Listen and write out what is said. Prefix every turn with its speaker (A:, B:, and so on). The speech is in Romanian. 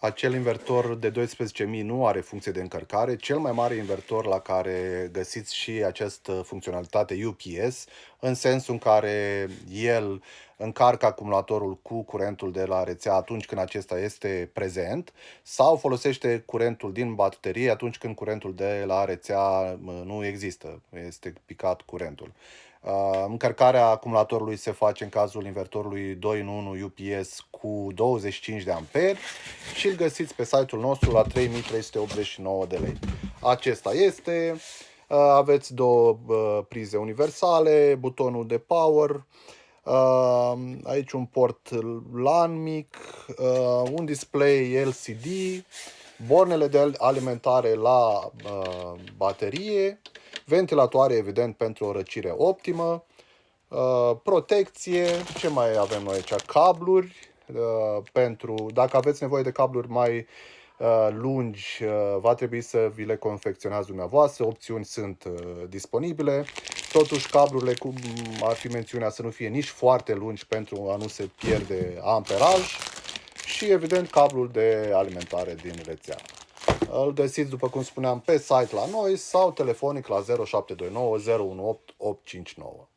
A: Acel invertor de 12.000 nu are funcție de încărcare. Cel mai mare invertor la care găsiți și această funcționalitate UPS, în sensul în care el încarcă acumulatorul cu curentul de la rețea atunci când acesta este prezent sau folosește curentul din baterie atunci când curentul de la rețea nu există, este picat curentul. Încărcarea acumulatorului se face în cazul invertorului 2 în 1 UPS cu 25 de amperi și îl găsiți pe site-ul nostru la 3389 de lei. Acesta este. Aveți două prize universale, butonul de power, aici un port LAN mic, un display LCD, bornele de alimentare la baterie, ventilatoare evident pentru o răcire optimă, protecție, ce mai avem noi aici? Cabluri, pentru, dacă aveți nevoie de cabluri mai lungi, va trebui să vi le confecționați dumneavoastră, opțiuni sunt disponibile. Totuși cablurile, cum ar fi mențiunea, să nu fie nici foarte lungi pentru a nu se pierde amperaj și evident cablul de alimentare din rețea. Îl găsiți, după cum spuneam, pe site la noi sau telefonic la 0729 018 859.